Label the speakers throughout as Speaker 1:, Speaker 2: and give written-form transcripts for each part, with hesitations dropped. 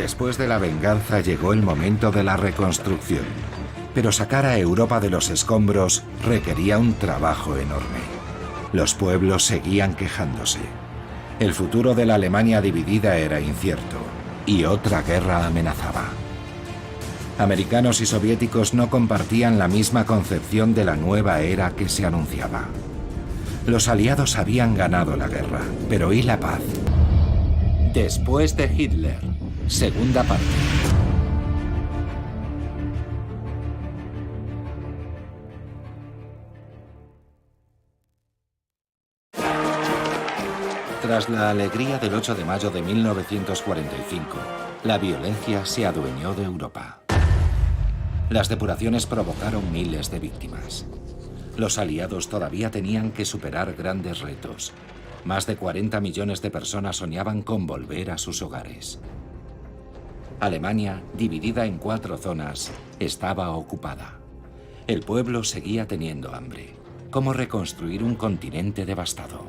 Speaker 1: Después de la venganza llegó el momento de la reconstrucción. Pero sacar a Europa de los escombros requería un trabajo enorme. Los pueblos seguían quejándose. El futuro de la Alemania dividida era incierto y otra guerra amenazaba. Americanos y soviéticos no compartían la misma concepción de la nueva era que se anunciaba. Los aliados habían ganado la guerra, pero ¿y la paz? Después de Hitler, segunda parte. Tras la alegría del 8 de mayo de 1945, la violencia se adueñó de Europa. Las depuraciones provocaron miles de víctimas. Los aliados todavía tenían que superar grandes retos. Más de 40 millones de personas soñaban con volver a sus hogares. Alemania, dividida en 4 zonas, estaba ocupada. El pueblo seguía teniendo hambre. ¿Cómo reconstruir un continente devastado?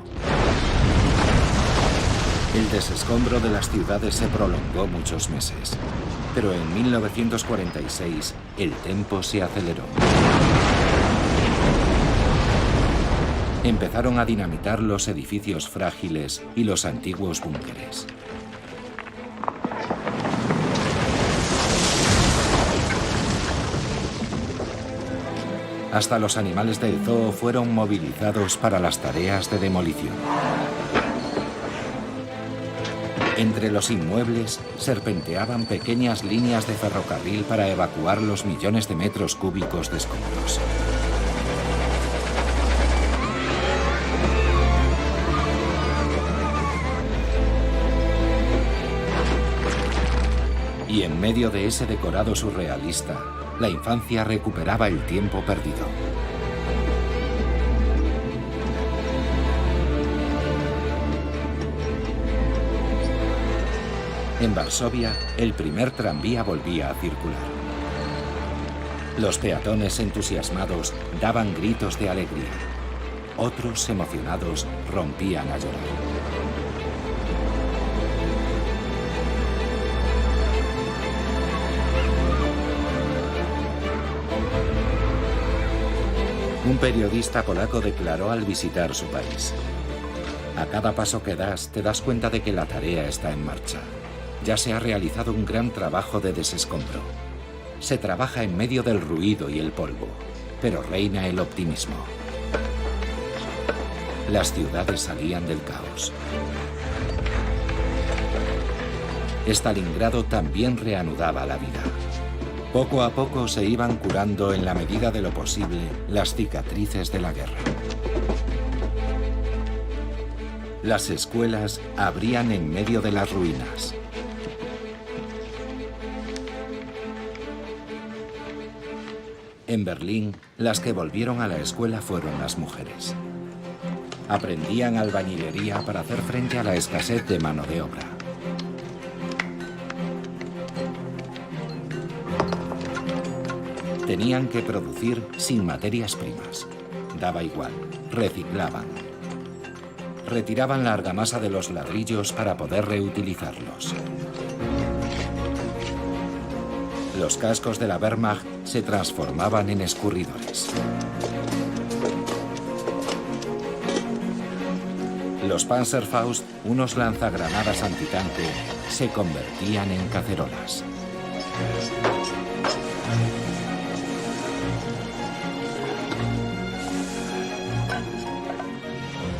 Speaker 1: El desescombro de las ciudades se prolongó muchos meses, pero en 1946 el tempo se aceleró. Empezaron a dinamitar los edificios frágiles y los antiguos búnkeres. Hasta los animales del zoo fueron movilizados para las tareas de demolición. Entre los inmuebles serpenteaban pequeñas líneas de ferrocarril para evacuar los millones de metros cúbicos de escombros. Y en medio de ese decorado surrealista, la infancia recuperaba el tiempo perdido. En Varsovia, el primer tranvía volvía a circular. Los peatones entusiasmados daban gritos de alegría. Otros, emocionados, rompían a llorar. Un periodista polaco declaró al visitar su país: a cada paso que das, te das cuenta de que la tarea está en marcha. Ya se ha realizado un gran trabajo de desescombro. Se trabaja en medio del ruido y el polvo, pero reina el optimismo. Las ciudades salían del caos. Stalingrado también reanudaba la vida. Poco a poco se iban curando en la medida de lo posible las cicatrices de la guerra. Las escuelas abrían en medio de las ruinas. En Berlín, las que volvieron a la escuela fueron las mujeres. Aprendían albañilería para hacer frente a la escasez de mano de obra. Tenían que producir sin materias primas. Daba igual, reciclaban. Retiraban la argamasa de los ladrillos para poder reutilizarlos. Los cascos de la Wehrmacht se transformaban en escurridores. Los Panzerfaust, unos lanzagranadas antitanque, se convertían en cacerolas.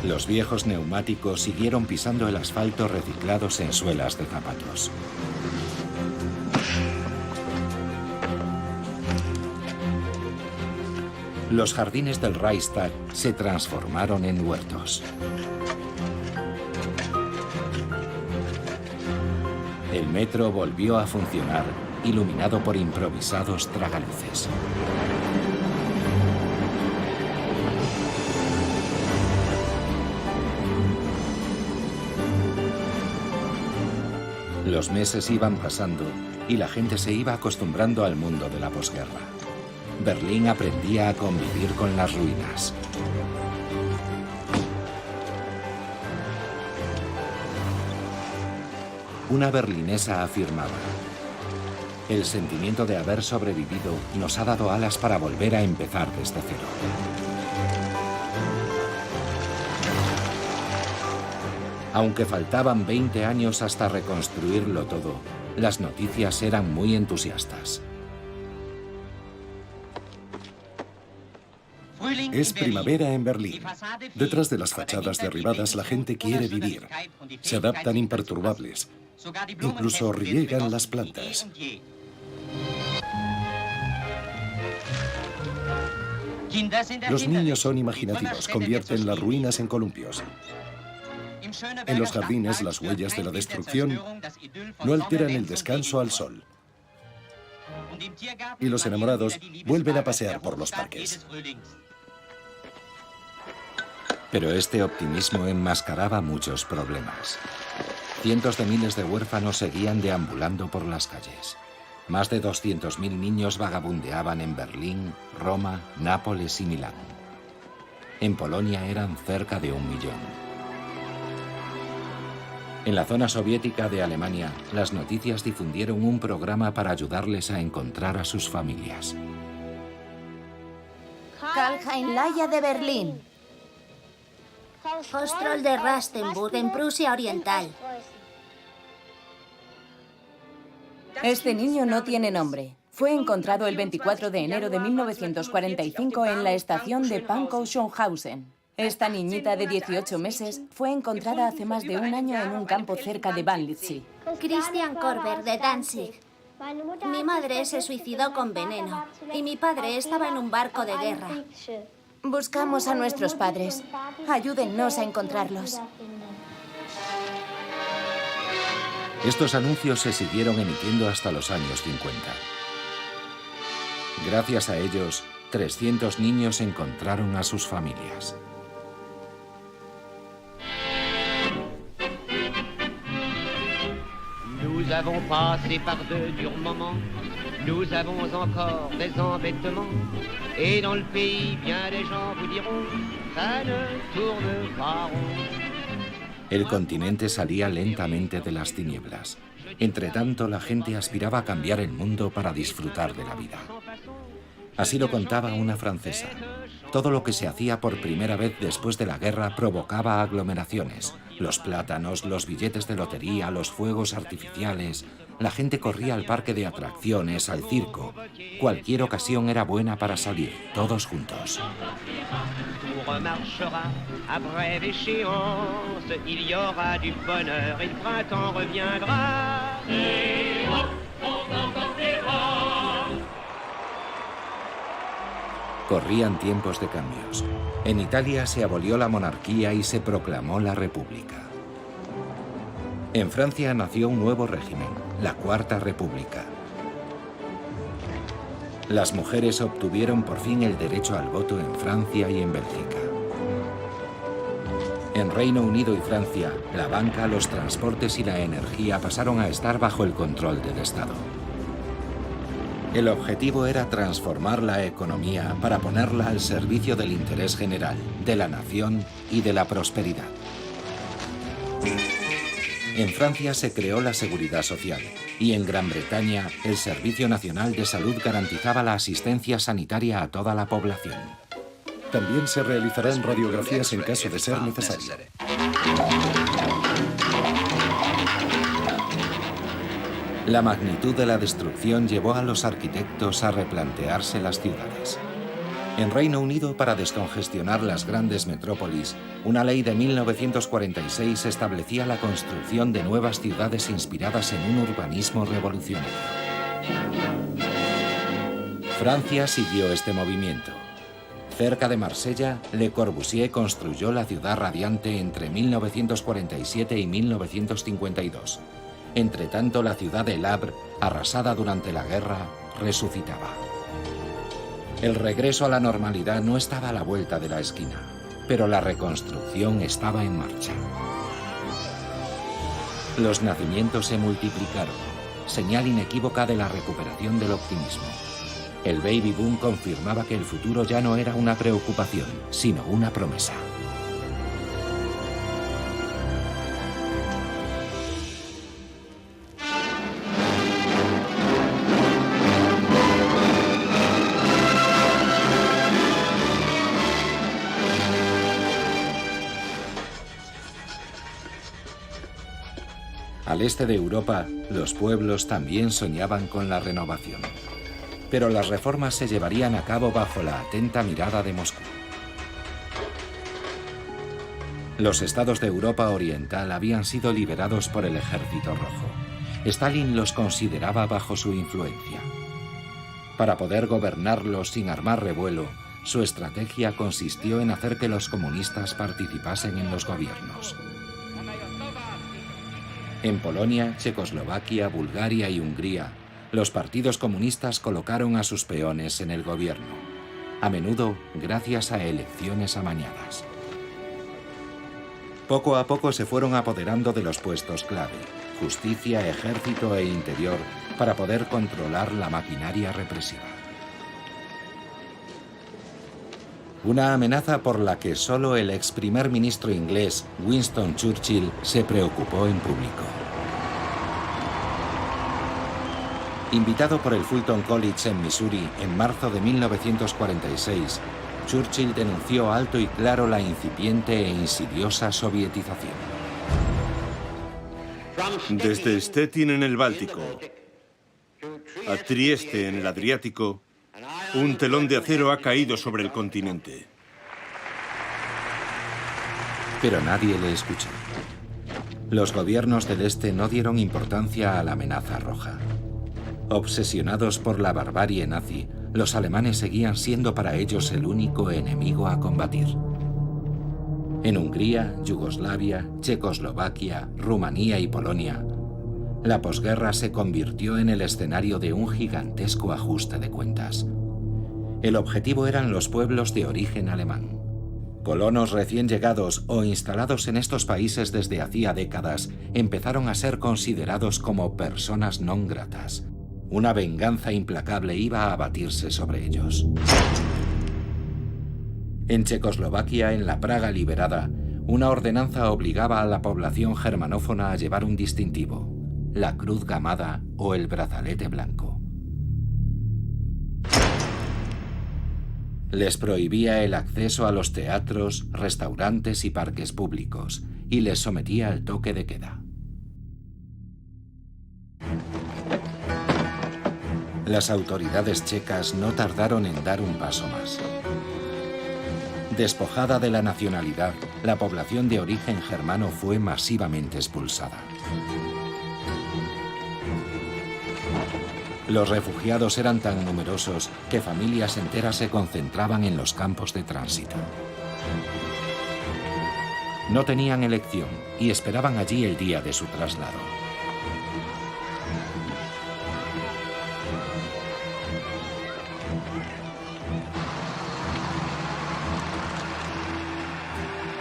Speaker 1: Los viejos neumáticos siguieron pisando el asfalto reciclados en suelas de zapatos. Los jardines del Reichstag se transformaron en huertos. El metro volvió a funcionar, iluminado por improvisados tragaluces. Los meses iban pasando y la gente se iba acostumbrando al mundo de la posguerra. Berlín aprendía a convivir con las ruinas. Una berlinesa afirmaba: el sentimiento de haber sobrevivido nos ha dado alas para volver a empezar desde cero. Aunque faltaban 20 años hasta reconstruirlo todo, las noticias eran muy entusiastas.
Speaker 2: Es primavera en Berlín. Detrás de las fachadas derribadas la gente quiere vivir. Se adaptan imperturbables. Incluso riegan las plantas. Los niños son imaginativos, convierten las ruinas en columpios. En los jardines, las huellas de la destrucción no alteran el descanso al sol. Y los enamorados vuelven a pasear por los parques.
Speaker 1: Pero este optimismo enmascaraba muchos problemas. Cientos de miles de huérfanos seguían deambulando por las calles. Más de 200.000 niños vagabundeaban en Berlín, Roma, Nápoles y Milán. En Polonia eran cerca de 1 millón. En la zona soviética de Alemania, las noticias difundieron un programa para ayudarles a encontrar a sus familias.
Speaker 3: Karl-Heinz-Laya de Berlín.
Speaker 4: Ostrol de Rastenburg, en Prusia Oriental.
Speaker 3: Este niño no tiene nombre. Fue encontrado el 24 de enero de 1945 en la estación de Pankow-Schönhausen. Esta niñita de 18 meses fue encontrada hace más de 1 año en un campo cerca de Banlitzy.
Speaker 4: Christian Korber, de Danzig. Mi madre se suicidó con veneno y mi padre estaba en un barco de guerra.
Speaker 3: Buscamos a nuestros padres. Ayúdennos a encontrarlos.
Speaker 1: Estos anuncios se siguieron emitiendo hasta los años 50. Gracias a ellos, 300 niños encontraron a sus familias.
Speaker 5: Nous avons passé par de durs moments, nous avons encore des embêtements, et dans le pays, bien des gens vous diront, ça ne tourne pas rond.
Speaker 1: El continente salía lentamente de las tinieblas. Entretanto, la gente aspiraba a cambiar el mundo para disfrutar de la vida. Así lo contaba una francesa. Todo lo que se hacía por primera vez después de la guerra provocaba aglomeraciones. Los plátanos, los billetes de lotería, los fuegos artificiales. La gente corría al parque de atracciones, al circo. Cualquier ocasión era buena para salir, todos juntos. Corrían tiempos de cambios. En Italia se abolió la monarquía y se proclamó la República. En Francia nació un nuevo régimen, la Cuarta República. Las mujeres obtuvieron por fin el derecho al voto en Francia y en Bélgica. En Reino Unido y Francia, la banca, los transportes y la energía pasaron a estar bajo el control del Estado. El objetivo era transformar la economía para ponerla al servicio del interés general, de la nación y de la prosperidad. En Francia se creó la Seguridad Social y en Gran Bretaña el Servicio Nacional de Salud garantizaba la asistencia sanitaria a toda la población.
Speaker 2: También se realizarán radiografías en caso de ser necesario.
Speaker 1: La magnitud de la destrucción llevó a los arquitectos a replantearse las ciudades. En Reino Unido, para descongestionar las grandes metrópolis, una ley de 1946 establecía la construcción de nuevas ciudades inspiradas en un urbanismo revolucionario. Francia siguió este movimiento. Cerca de Marsella, Le Corbusier construyó la ciudad radiante entre 1947 y 1952. Entretanto, la ciudad de Le Havre, arrasada durante la guerra, resucitaba. El regreso a la normalidad no estaba a la vuelta de la esquina, pero la reconstrucción estaba en marcha. Los nacimientos se multiplicaron, señal inequívoca de la recuperación del optimismo. El baby boom confirmaba que el futuro ya no era una preocupación, sino una promesa. Al este de Europa, los pueblos también soñaban con la renovación. Pero las reformas se llevarían a cabo bajo la atenta mirada de Moscú. Los estados de Europa Oriental habían sido liberados por el Ejército Rojo. Stalin los consideraba bajo su influencia. Para poder gobernarlos sin armar revuelo, su estrategia consistió en hacer que los comunistas participasen en los gobiernos. En Polonia, Checoslovaquia, Bulgaria y Hungría, los partidos comunistas colocaron a sus peones en el gobierno, a menudo gracias a elecciones amañadas. Poco a poco se fueron apoderando de los puestos clave, justicia, ejército e interior, para poder controlar la maquinaria represiva. Una amenaza por la que solo el ex primer ministro inglés Winston Churchill se preocupó en público. Invitado por el Fulton College en Missouri en marzo de 1946, Churchill denunció alto y claro la incipiente e insidiosa sovietización.
Speaker 6: Desde Stettin en el Báltico a Trieste en el Adriático, un telón de acero ha caído sobre el continente.
Speaker 1: Pero nadie le escuchó. Los gobiernos del este no dieron importancia a la amenaza roja. Obsesionados por la barbarie nazi, los alemanes seguían siendo para ellos el único enemigo a combatir. En Hungría, Yugoslavia, Checoslovaquia, Rumanía y Polonia, la posguerra se convirtió en el escenario de un gigantesco ajuste de cuentas. El objetivo eran los pueblos de origen alemán. Colonos recién llegados o instalados en estos países desde hacía décadas empezaron a ser considerados como personas non gratas. Una venganza implacable iba a abatirse sobre ellos. En Checoslovaquia, en la Praga liberada, una ordenanza obligaba a la población germanófona a llevar un distintivo, la cruz gamada o el brazalete blanco. Les prohibía el acceso a los teatros, restaurantes y parques públicos y les sometía al toque de queda. Las autoridades checas no tardaron en dar un paso más. Despojada de la nacionalidad, la población de origen germano fue masivamente expulsada. Los refugiados eran tan numerosos que familias enteras se concentraban en los campos de tránsito. No tenían elección y esperaban allí el día de su traslado.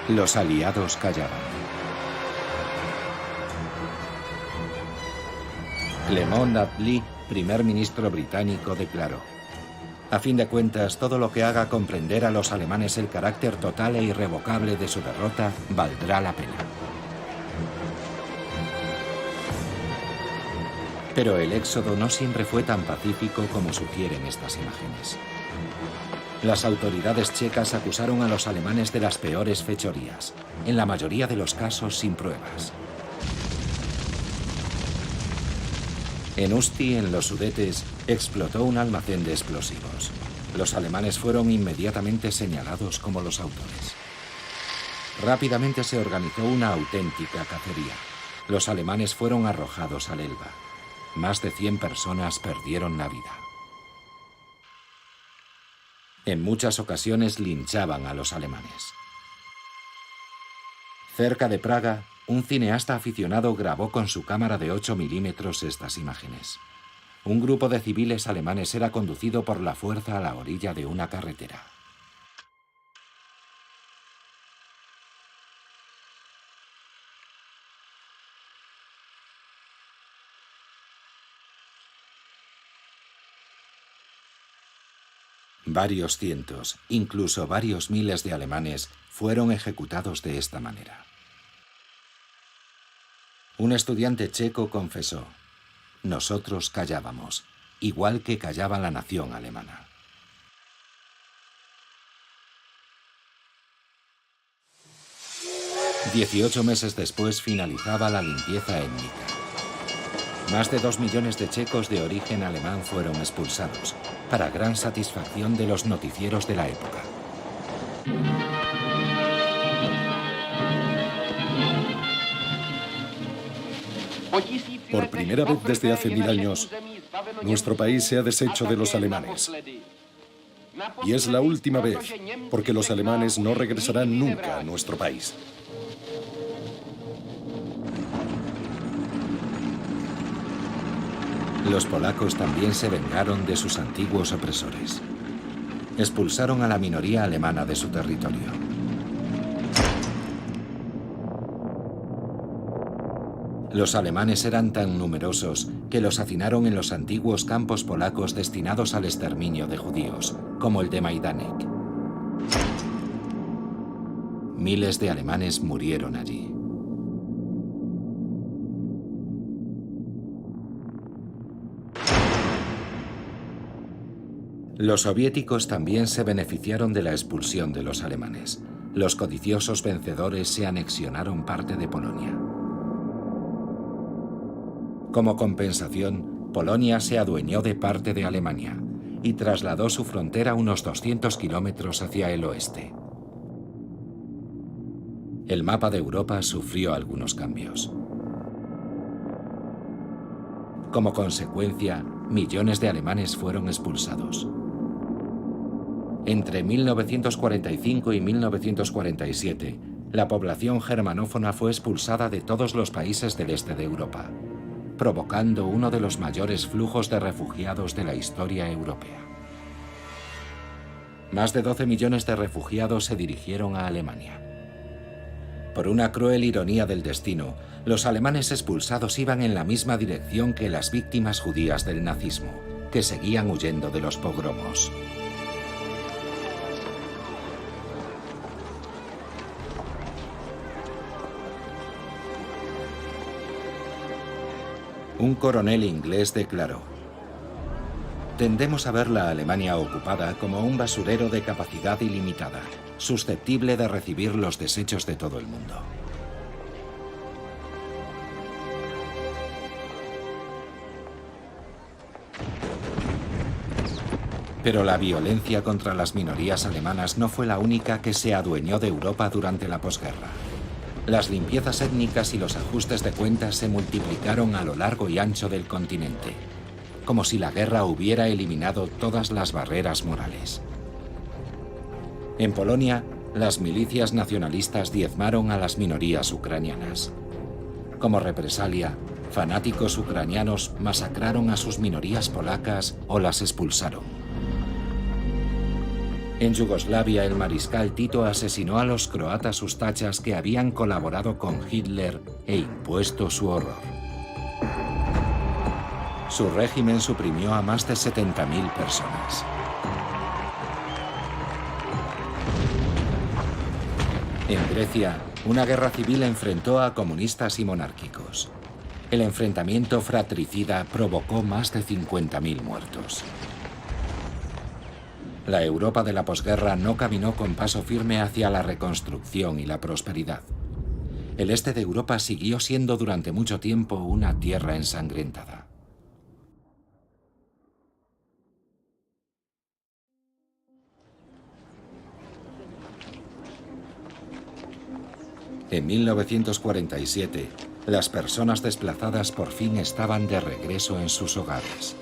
Speaker 1: Los aliados callaban. Clement Attlee, primer ministro británico, declaró: a fin de cuentas, todo lo que haga comprender a los alemanes el carácter total e irrevocable de su derrota valdrá la pena. Pero el éxodo no siempre fue tan pacífico como sugieren estas imágenes. Las autoridades checas acusaron a los alemanes de las peores fechorías, en la mayoría de los casos sin pruebas. En Usti, en los Sudetes, explotó un almacén de explosivos. Los alemanes fueron inmediatamente señalados como los autores. Rápidamente se organizó una auténtica cacería. Los alemanes fueron arrojados al Elba. Más de 100 personas perdieron la vida. En muchas ocasiones linchaban a los alemanes. Cerca de Praga, un cineasta aficionado grabó con su cámara de 8 milímetros estas imágenes. Un grupo de civiles alemanes era conducido por la fuerza a la orilla de una carretera. Varios cientos, incluso varios miles de alemanes fueron ejecutados de esta manera. Un estudiante checo confesó: nosotros callábamos, igual que callaba la nación alemana. ...18 meses después finalizaba la limpieza étnica. Más de 2 millones de checos de origen alemán fueron expulsados, para gran satisfacción de los noticieros de la época.
Speaker 2: Por primera vez desde hace 1000 años, nuestro país se ha deshecho de los alemanes. Y es la última vez, porque los alemanes no regresarán nunca a nuestro país.
Speaker 1: Los polacos también se vengaron de sus antiguos opresores. Expulsaron a la minoría alemana de su territorio. Los alemanes eran tan numerosos que los hacinaron en los antiguos campos polacos destinados al exterminio de judíos, como el de Majdanek. Miles de alemanes murieron allí. Los soviéticos también se beneficiaron de la expulsión de los alemanes. Los codiciosos vencedores se anexionaron parte de Polonia. Como compensación, Polonia se adueñó de parte de Alemania y trasladó su frontera unos 200 kilómetros hacia el oeste. El mapa de Europa sufrió algunos cambios. Como consecuencia, millones de alemanes fueron expulsados. Entre 1945 y 1947, la población germanófona fue expulsada de todos los países del este de Europa, provocando uno de los mayores flujos de refugiados de la historia europea. Más de 12 millones de refugiados se dirigieron a Alemania. Por una cruel ironía del destino, los alemanes expulsados iban en la misma dirección que las víctimas judías del nazismo, que seguían huyendo de los pogromos. Un coronel inglés declaró: "Tendemos a ver la Alemania ocupada como un basurero de capacidad ilimitada, susceptible de recibir los desechos de todo el mundo". Pero la violencia contra las minorías alemanas no fue la única que se adueñó de Europa durante la posguerra. Las limpiezas étnicas y los ajustes de cuentas se multiplicaron a lo largo y ancho del continente, como si la guerra hubiera eliminado todas las barreras morales. En Polonia, las milicias nacionalistas diezmaron a las minorías ucranianas. Como represalia, fanáticos ucranianos masacraron a sus minorías polacas o las expulsaron. En Yugoslavia, el mariscal Tito asesinó a los croatas ustachas que habían colaborado con Hitler e impuesto su horror. Su régimen suprimió a más de 70.000 personas. En Grecia, una guerra civil enfrentó a comunistas y monárquicos. El enfrentamiento fratricida provocó más de 50.000 muertos. La Europa de la posguerra no caminó con paso firme hacia la reconstrucción y la prosperidad. El este de Europa siguió siendo durante mucho tiempo una tierra ensangrentada. En 1947, las personas desplazadas por fin estaban de regreso en sus hogares.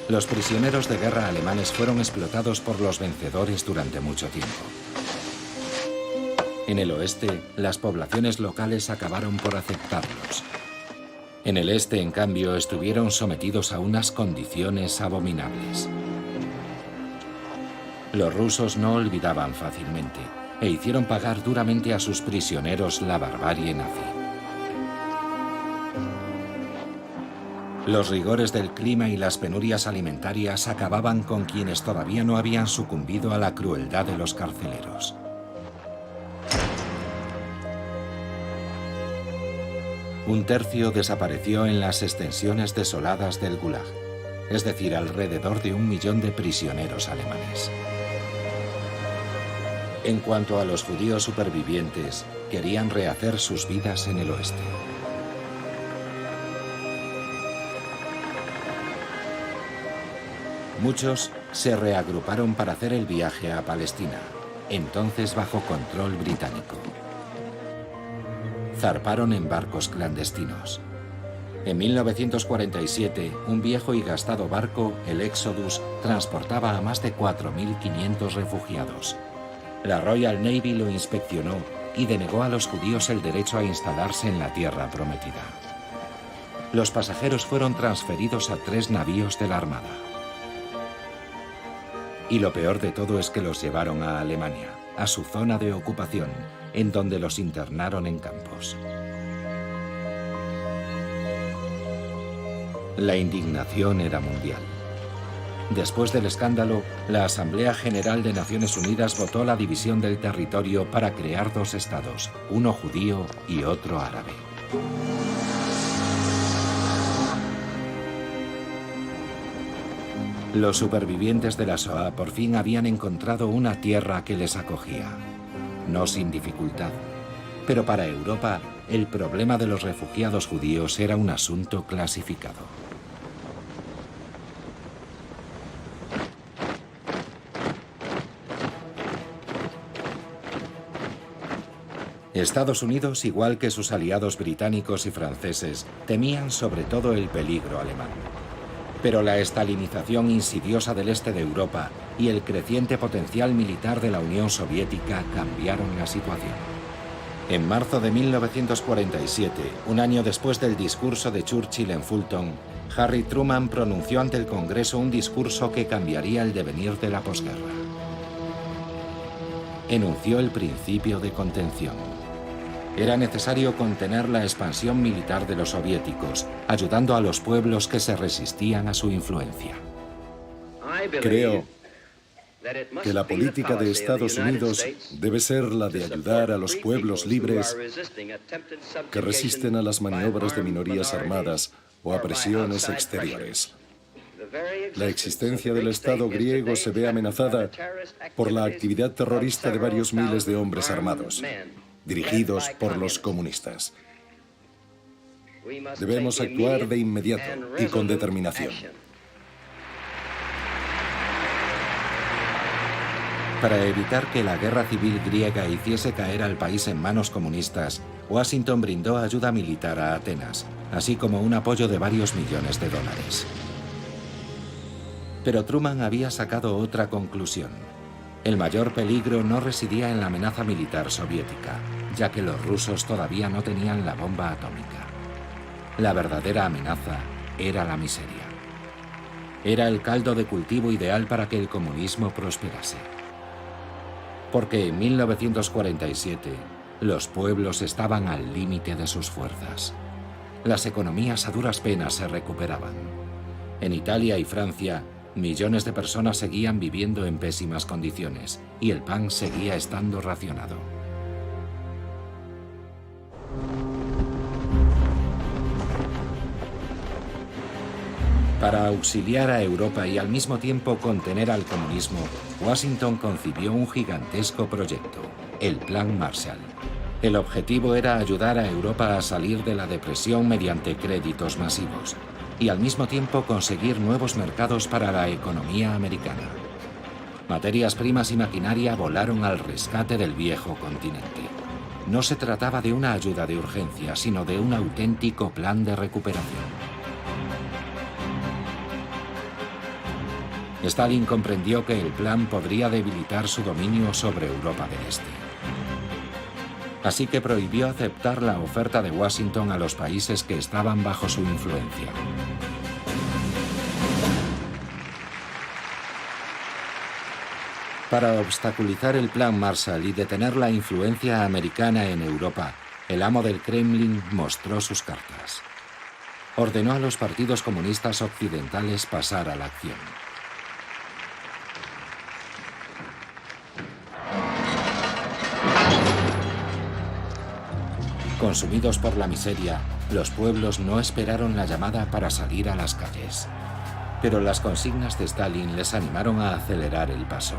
Speaker 1: Los prisioneros de guerra alemanes fueron explotados por los vencedores durante mucho tiempo. En el oeste, las poblaciones locales acabaron por aceptarlos. En el este, en cambio, estuvieron sometidos a unas condiciones abominables. Los rusos no olvidaban fácilmente e hicieron pagar duramente a sus prisioneros la barbarie nazi. Los rigores del clima y las penurias alimentarias acababan con quienes todavía no habían sucumbido a la crueldad de los carceleros. Un tercio desapareció en las extensiones desoladas del Gulag, es decir, alrededor de 1 millón de prisioneros alemanes. En cuanto a los judíos supervivientes, querían rehacer sus vidas en el oeste. Muchos se reagruparon para hacer el viaje a Palestina, entonces bajo control británico. Zarparon en barcos clandestinos. En 1947, un viejo y gastado barco, el Exodus, transportaba a más de 4.500 refugiados. La Royal Navy lo inspeccionó y denegó a los judíos el derecho a instalarse en la tierra prometida. Los pasajeros fueron transferidos a 3 navíos de la Armada. Y lo peor de todo es que los llevaron a Alemania, a su zona de ocupación, en donde los internaron en campos. La indignación era mundial. Después del escándalo, la Asamblea General de Naciones Unidas votó la división del territorio para crear 2 estados, uno judío y otro árabe. Los supervivientes de la Shoah por fin habían encontrado una tierra que les acogía. No sin dificultad. Pero para Europa, el problema de los refugiados judíos era un asunto clasificado. Estados Unidos, igual que sus aliados británicos y franceses, temían sobre todo el peligro alemán. Pero la estalinización insidiosa del este de Europa y el creciente potencial militar de la Unión Soviética cambiaron la situación. En marzo de 1947, un año después del discurso de Churchill en Fulton, Harry Truman pronunció ante el Congreso un discurso que cambiaría el devenir de la posguerra. Enunció el principio de contención. Era necesario contener la expansión militar de los soviéticos, ayudando a los pueblos que se resistían a su influencia.
Speaker 2: Creo que la política de Estados Unidos debe ser la de ayudar a los pueblos libres que resisten a las maniobras de minorías armadas o a presiones exteriores. La existencia del Estado griego se ve amenazada por la actividad terrorista de varios miles de hombres armados, dirigidos por los comunistas. Debemos actuar de inmediato y con determinación.
Speaker 1: Para evitar que la guerra civil griega hiciese caer al país en manos comunistas, Washington brindó ayuda militar a Atenas, así como un apoyo de varios millones de dólares. Pero Truman había sacado otra conclusión. El mayor peligro no residía en la amenaza militar soviética, ya que los rusos todavía no tenían la bomba atómica. La verdadera amenaza era la miseria. Era el caldo de cultivo ideal para que el comunismo prosperase. Porque en 1947 los pueblos estaban al límite de sus fuerzas. Las economías a duras penas se recuperaban. En Italia y Francia, millones de personas seguían viviendo en pésimas condiciones y el pan seguía estando racionado. Para auxiliar a Europa y al mismo tiempo contener al comunismo, Washington concibió un gigantesco proyecto, el Plan Marshall. El objetivo era ayudar a Europa a salir de la depresión mediante créditos masivos y al mismo tiempo conseguir nuevos mercados para la economía americana. Materias primas y maquinaria volaron al rescate del viejo continente. No se trataba de una ayuda de urgencia, sino de un auténtico plan de recuperación. Stalin comprendió que el plan podría debilitar su dominio sobre Europa del Este. Así que prohibió aceptar la oferta de Washington a los países que estaban bajo su influencia. Para obstaculizar el Plan Marshall y detener la influencia americana en Europa, el amo del Kremlin mostró sus cartas. Ordenó a los partidos comunistas occidentales pasar a la acción. Consumidos por la miseria, los pueblos no esperaron la llamada para salir a las calles. Pero las consignas de Stalin les animaron a acelerar el paso.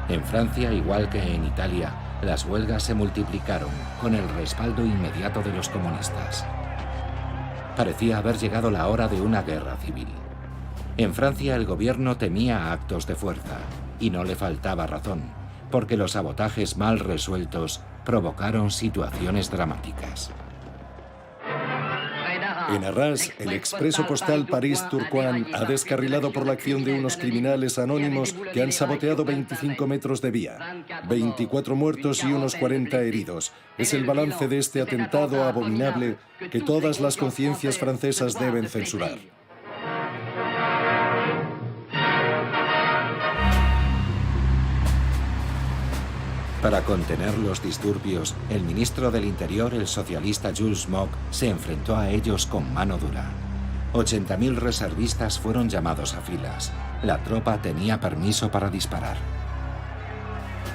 Speaker 1: En Francia, igual que en Italia, las huelgas se multiplicaron con el respaldo inmediato de los comunistas. Parecía haber llegado la hora de una guerra civil. En Francia el gobierno temía actos de fuerza, y no le faltaba razón, porque los sabotajes mal resueltos provocaron situaciones dramáticas.
Speaker 2: En Arras, el expreso postal París-Tourcoing ha descarrilado por la acción de unos criminales anónimos que han saboteado 25 metros de vía. 24 muertos y unos 40 heridos. Es el balance de este atentado abominable que todas las conciencias francesas deben censurar.
Speaker 1: Para contener los disturbios, el ministro del Interior, el socialista Jules Moch, se enfrentó a ellos con mano dura. 80.000 reservistas fueron llamados a filas. La tropa tenía permiso para disparar.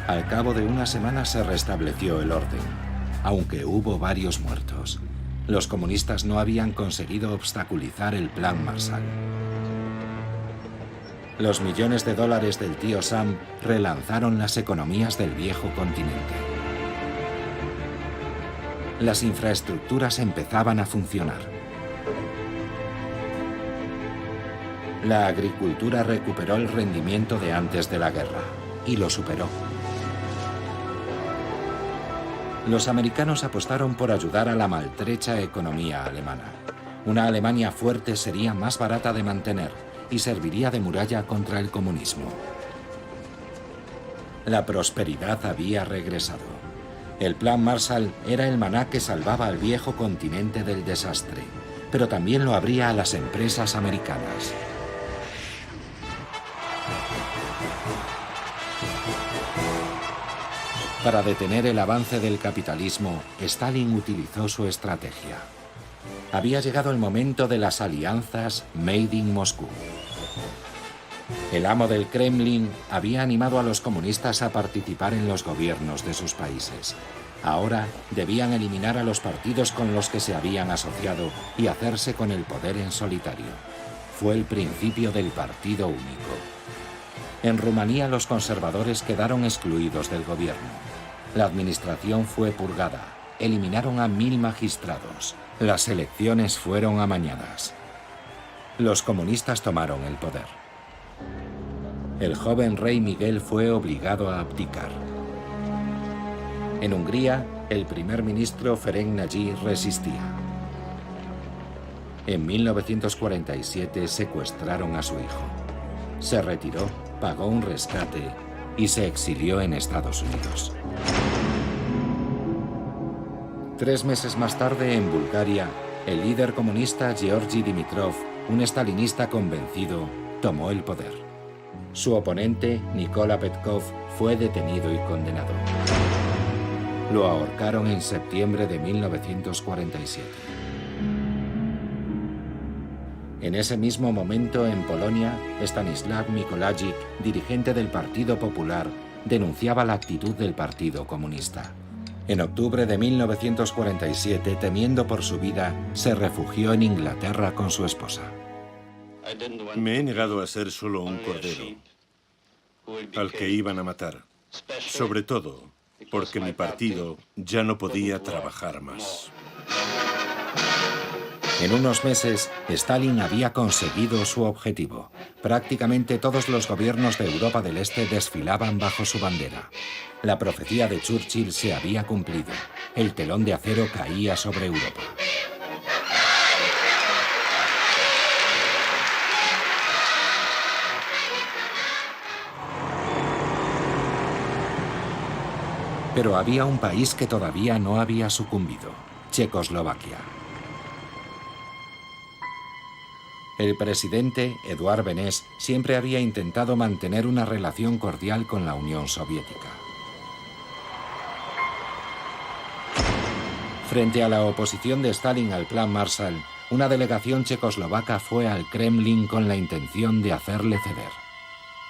Speaker 1: Al cabo de una semana se restableció el orden, aunque hubo varios muertos. Los comunistas no habían conseguido obstaculizar el Plan Marshall. Los millones de dólares del tío Sam relanzaron las economías del viejo continente. Las infraestructuras empezaban a funcionar. La agricultura recuperó el rendimiento de antes de la guerra y lo superó. Los americanos apostaron por ayudar a la maltrecha economía alemana. Una Alemania fuerte sería más barata de mantener y serviría de muralla contra el comunismo. La prosperidad había regresado. El Plan Marshall era el maná que salvaba al viejo continente del desastre, pero también lo abría a las empresas americanas. Para detener el avance del capitalismo, Stalin utilizó su estrategia. Había llegado el momento de las alianzas Made in Moscú. El amo del Kremlin había animado a los comunistas a participar en los gobiernos de sus países. Ahora debían eliminar a los partidos con los que se habían asociado y hacerse con el poder en solitario. Fue el principio del partido único. En Rumanía los conservadores quedaron excluidos del gobierno. La administración fue purgada. Eliminaron a 1000 magistrados. Las elecciones fueron amañadas. Los comunistas tomaron el poder. El joven rey Miguel fue obligado a abdicar. En Hungría, el primer ministro Ferenc Nagy resistía. En 1947 secuestraron a su hijo. Se retiró, pagó un rescate y se exilió en Estados Unidos. 3 meses más tarde, en Bulgaria, el líder comunista Georgi Dimitrov, un estalinista convencido, tomó el poder. Su oponente, Nikola Petkov, fue detenido y condenado. Lo ahorcaron en septiembre de 1947. En ese mismo momento, en Polonia, Stanislaw Mikołajczyk, dirigente del Partido Popular, denunciaba la actitud del Partido Comunista. En octubre de 1947, temiendo por su vida, se refugió en Inglaterra con su esposa.
Speaker 6: Me he negado a ser solo un cordero al que iban a matar, sobre todo porque mi partido ya no podía trabajar más.
Speaker 1: En unos meses, Stalin había conseguido su objetivo. Prácticamente todos los gobiernos de Europa del Este desfilaban bajo su bandera. La profecía de Churchill se había cumplido. El telón de acero caía sobre Europa. Pero había un país que todavía no había sucumbido: Checoslovaquia. El presidente, Eduard Beneš, siempre había intentado mantener una relación cordial con la Unión Soviética. Frente a la oposición de Stalin al Plan Marshall, una delegación checoslovaca fue al Kremlin con la intención de hacerle ceder.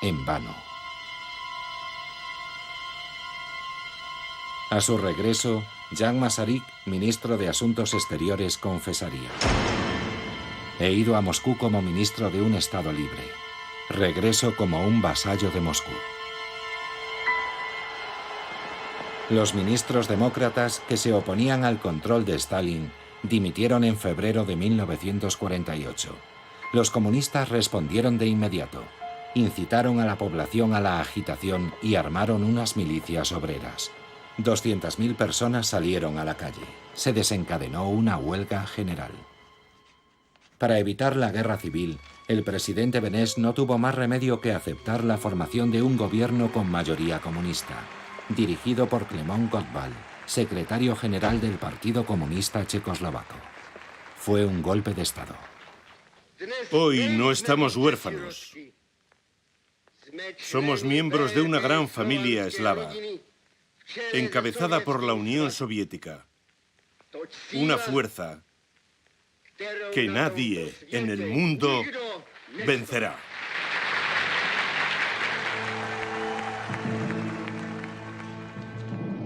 Speaker 1: En vano. A su regreso, Jan Masaryk, ministro de Asuntos Exteriores, confesaría: he ido a Moscú como ministro de un Estado libre. Regreso como un vasallo de Moscú. Los ministros demócratas que se oponían al control de Stalin dimitieron en febrero de 1948. Los comunistas respondieron de inmediato. Incitaron a la población a la agitación y armaron unas milicias obreras. 200.000 personas salieron a la calle. Se desencadenó una huelga general. Para evitar la guerra civil, el presidente Beneš no tuvo más remedio que aceptar la formación de un gobierno con mayoría comunista, dirigido por Klemón Gottwald, secretario general del Partido Comunista Checoslovaco. Fue un golpe de Estado.
Speaker 6: Hoy no estamos huérfanos. Somos miembros de una gran familia eslava, encabezada por la Unión Soviética, una fuerza que nadie en el mundo vencerá.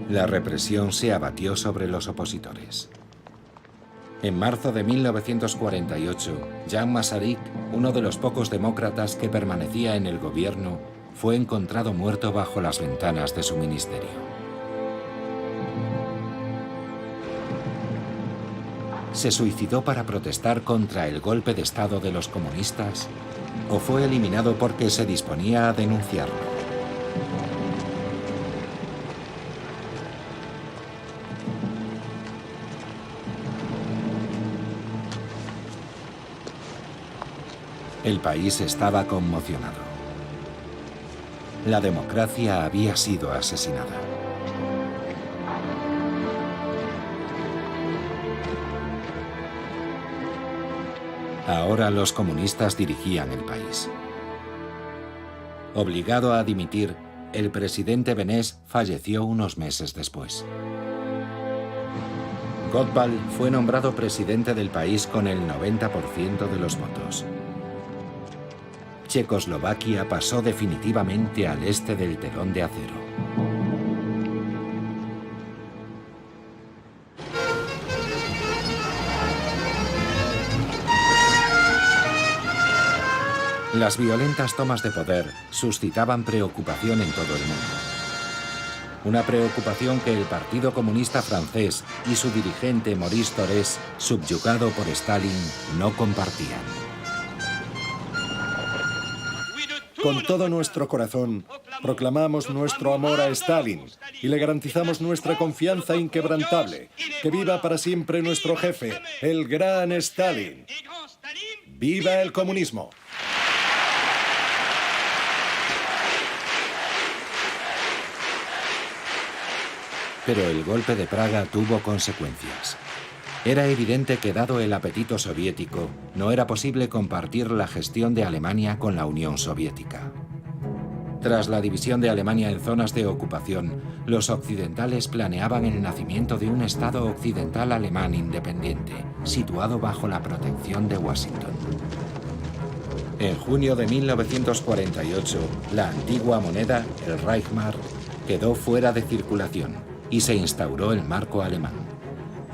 Speaker 1: La represión se abatió sobre los opositores. En marzo de 1948, Jan Masaryk, uno de los pocos demócratas que permanecía en el gobierno, fue encontrado muerto bajo las ventanas de su ministerio. ¿Se suicidó para protestar contra el golpe de Estado de los comunistas? ¿O fue eliminado porque se disponía a denunciarlo? El país estaba conmocionado. La democracia había sido asesinada. Ahora los comunistas dirigían el país. Obligado a dimitir, el presidente Beneš falleció unos meses después. Gottwald fue nombrado presidente del país con el 90% de los votos. Checoslovaquia pasó definitivamente al este del telón de acero. Las violentas tomas de poder suscitaban preocupación en todo el mundo. Una preocupación que el Partido Comunista Francés y su dirigente Maurice Thorez, subyugado por Stalin, no compartían.
Speaker 2: Con todo nuestro corazón, proclamamos nuestro amor a Stalin y le garantizamos nuestra confianza inquebrantable. Que viva para siempre nuestro jefe, el gran Stalin. ¡Viva el comunismo!
Speaker 1: Pero el golpe de Praga tuvo consecuencias. Era evidente que, dado el apetito soviético, no era posible compartir la gestión de Alemania con la Unión Soviética. Tras la división de Alemania en zonas de ocupación, los occidentales planeaban el nacimiento de un Estado occidental alemán independiente, situado bajo la protección de Washington. En junio de 1948, la antigua moneda, el Reichsmark, quedó fuera de circulación y se instauró el marco alemán.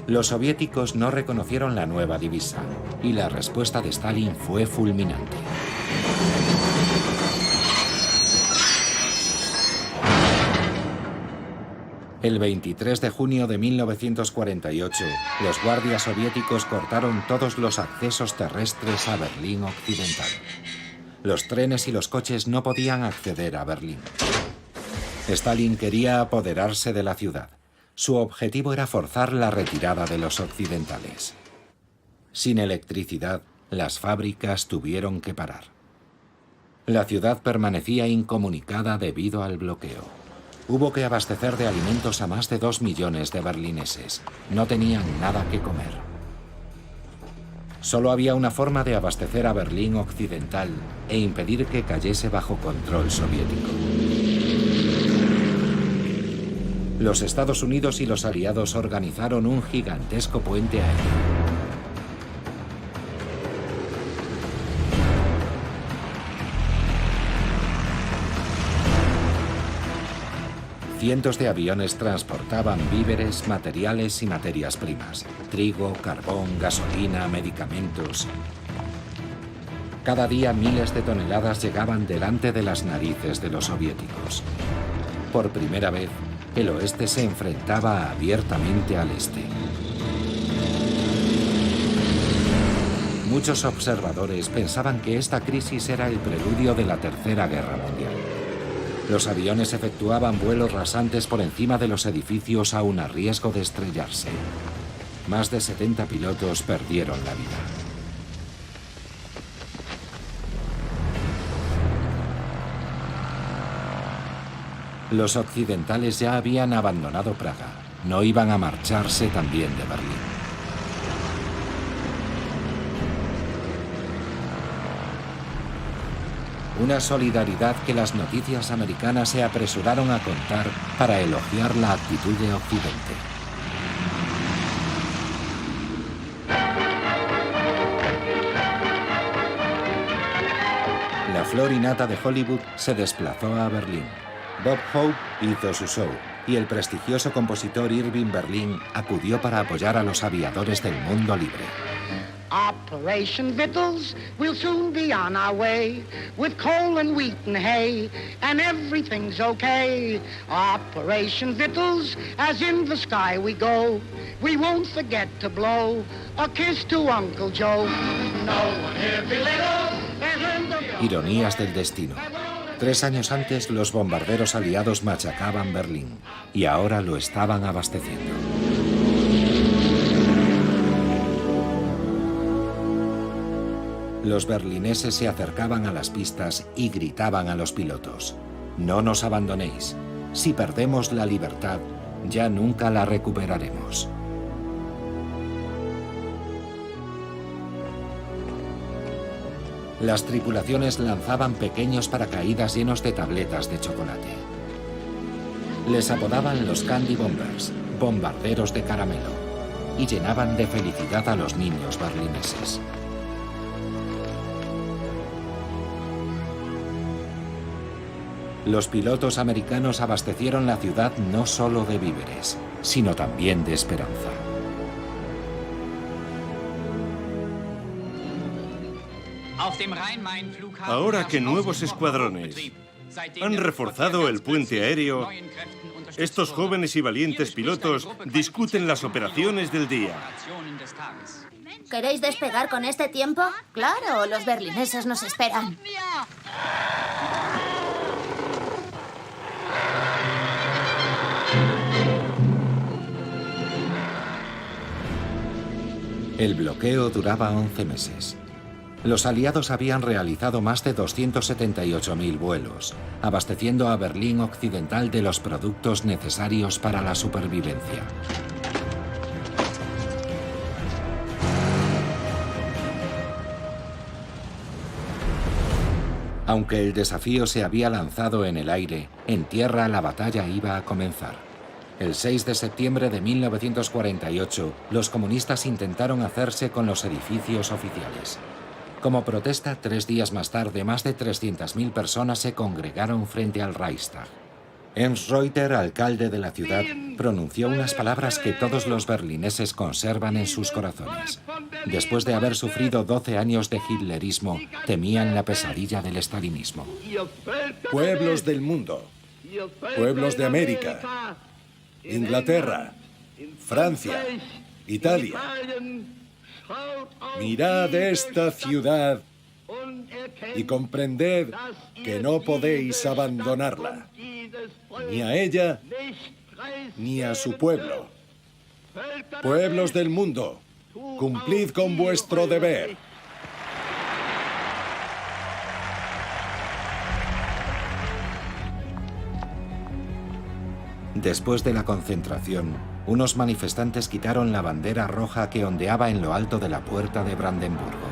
Speaker 1: Los soviéticos no reconocieron la nueva divisa y la respuesta de Stalin fue fulminante. El 23 de junio de 1948, los guardias soviéticos cortaron todos los accesos terrestres a Berlín Occidental. Los trenes y los coches no podían acceder a Berlín. Stalin quería apoderarse de la ciudad. Su objetivo era forzar la retirada de los occidentales. Sin electricidad, las fábricas tuvieron que parar. La ciudad permanecía incomunicada debido al bloqueo. Hubo que abastecer de alimentos a más de 2 millones de berlineses. No tenían nada que comer. Solo había una forma de abastecer a Berlín Occidental e impedir que cayese bajo control soviético. Los Estados Unidos y los aliados organizaron un gigantesco puente aéreo. Cientos de aviones transportaban víveres, materiales y materias primas: trigo, carbón, gasolina, medicamentos. Cada día miles de toneladas llegaban delante de las narices de los soviéticos. Por primera vez, el oeste se enfrentaba abiertamente al este. Muchos observadores pensaban que esta crisis era el preludio de la Tercera Guerra Mundial. Los aviones efectuaban vuelos rasantes por encima de los edificios aún a riesgo de estrellarse. Más de 70 pilotos perdieron la vida. Los occidentales ya habían abandonado Praga. No iban a marcharse también de Berlín. Una solidaridad que las noticias americanas se apresuraron a contar para elogiar la actitud de Occidente. La flor innata de Hollywood se desplazó a Berlín. Bob Hope hizo su show y el prestigioso compositor Irving Berlin acudió para apoyar a los aviadores del mundo libre.
Speaker 7: Operation Victuals, we'll soon be on our way with coal and wheat and hay, and everything's okay. Operation Victuals, as in the sky we go, we won't forget to blow a kiss to Uncle Joe. No one here belittle.
Speaker 1: Ironías del destino. 3 años antes, los bombarderos aliados machacaban Berlín y ahora lo estaban abasteciendo. Los berlineses se acercaban a las pistas y gritaban a los pilotos: «No nos abandonéis. Si perdemos la libertad, ya nunca la recuperaremos». Las tripulaciones lanzaban pequeños paracaídas llenos de tabletas de chocolate. Les apodaban los Candy Bombers, bombarderos de caramelo, y llenaban de felicidad a los niños berlineses. Los pilotos americanos abastecieron la ciudad no solo de víveres, sino también de esperanza.
Speaker 6: Ahora que nuevos escuadrones han reforzado el puente aéreo, estos jóvenes y valientes pilotos discuten las operaciones del día.
Speaker 4: ¿Queréis despegar con este tiempo? Claro, los berlineses nos esperan.
Speaker 1: El bloqueo duraba 11 meses. Los aliados habían realizado más de 278.000 vuelos, abasteciendo a Berlín Occidental de los productos necesarios para la supervivencia. Aunque el desafío se había lanzado en el aire, en tierra la batalla iba a comenzar. El 6 de septiembre de 1948, los comunistas intentaron hacerse con los edificios oficiales. Como protesta, 3 días más tarde, más de 300.000 personas se congregaron frente al Reichstag. Ernst Reuter, alcalde de la ciudad, pronunció unas palabras que todos los berlineses conservan en sus corazones. Después de haber sufrido 12 años de hitlerismo, temían la pesadilla del estalinismo.
Speaker 2: Pueblos del mundo, pueblos de América, Inglaterra, Francia, Italia. Mirad esta ciudad y comprended que no podéis abandonarla, ni a ella, ni a su pueblo. Pueblos del mundo, cumplid con vuestro deber.
Speaker 1: Después de la concentración, unos manifestantes quitaron la bandera roja que ondeaba en lo alto de la puerta de Brandenburgo.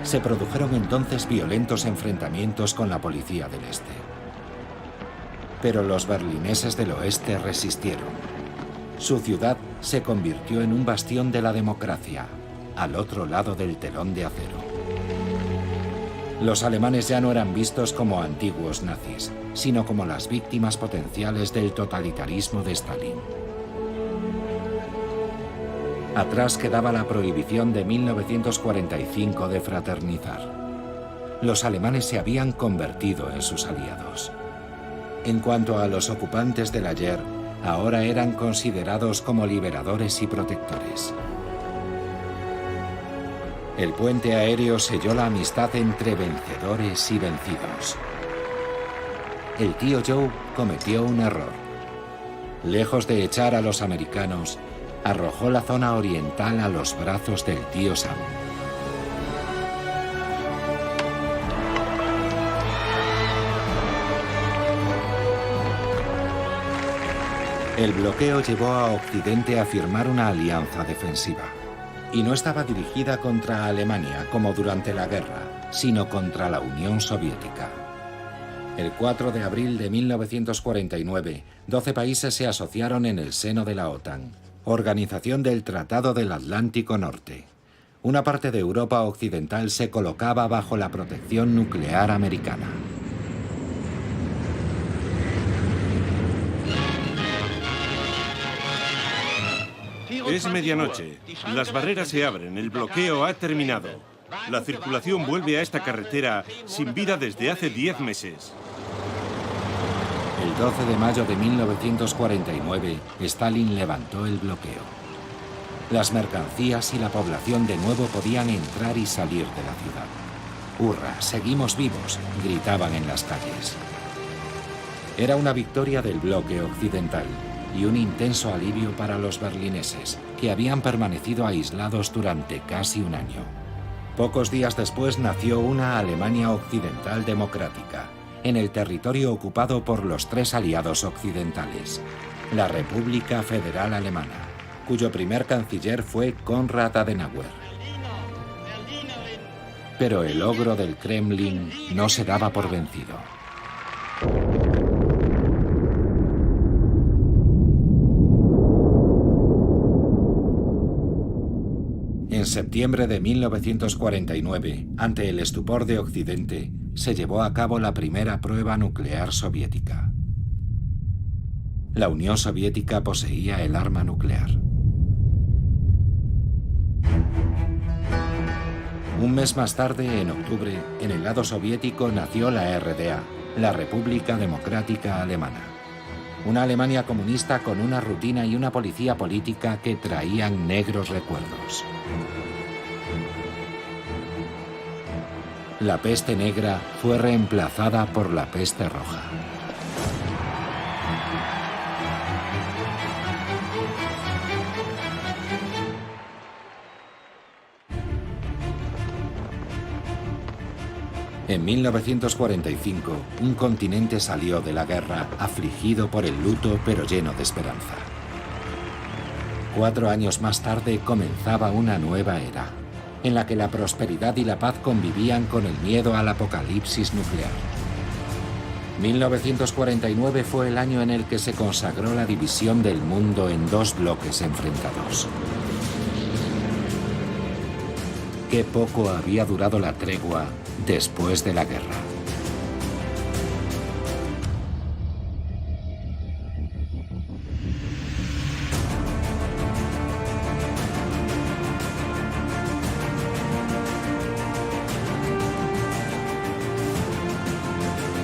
Speaker 1: Se produjeron entonces violentos enfrentamientos con la policía del este. Pero los berlineses del oeste resistieron. Su ciudad se convirtió en un bastión de la democracia, al otro lado del telón de acero. Los alemanes ya no eran vistos como antiguos nazis, sino como las víctimas potenciales del totalitarismo de Stalin. Atrás quedaba la prohibición de 1945 de fraternizar. Los alemanes se habían convertido en sus aliados. En cuanto a los ocupantes del ayer, ahora eran considerados como liberadores y protectores. El puente aéreo selló la amistad entre vencedores y vencidos. El tío Joe cometió un error. Lejos de echar a los americanos, arrojó la zona oriental a los brazos del tío Sam. El bloqueo llevó a Occidente a firmar una alianza defensiva. Y no estaba dirigida contra Alemania como durante la guerra, sino contra la Unión Soviética. El 4 de abril de 1949, 12 países se asociaron en el seno de la OTAN, Organización del Tratado del Atlántico Norte. Una parte de Europa Occidental se colocaba bajo la protección nuclear americana.
Speaker 6: Es medianoche. Las barreras se abren. El bloqueo ha terminado. La circulación vuelve a esta carretera sin vida desde hace 10 meses.
Speaker 1: El 12 de mayo de 1949, Stalin levantó el bloqueo. Las mercancías y la población de nuevo podían entrar y salir de la ciudad. ¡Hurra! ¡Seguimos vivos!, gritaban en las calles. Era una victoria del bloque occidental y un intenso alivio para los berlineses, que habían permanecido aislados durante casi un año. Pocos días después nació una Alemania occidental democrática, en el territorio ocupado por los 3 aliados occidentales, la República Federal Alemana, cuyo primer canciller fue Konrad Adenauer. Pero el ogro del Kremlin no se daba por vencido. En septiembre de 1949, ante el estupor de Occidente, se llevó a cabo la primera prueba nuclear soviética. La Unión Soviética poseía el arma nuclear. Un mes más tarde, en octubre, en el lado soviético nació la RDA, la República Democrática Alemana. Una Alemania comunista con una rutina y una policía política que traían negros recuerdos. La peste negra fue reemplazada por la peste roja. En 1945, un continente salió de la guerra afligido por el luto pero lleno de esperanza. 4 años más tarde comenzaba una nueva era, en la que la prosperidad y la paz convivían con el miedo al apocalipsis nuclear. 1949 fue el año en el que se consagró la división del mundo en 2 bloques enfrentados. Qué poco había durado la tregua después de la guerra.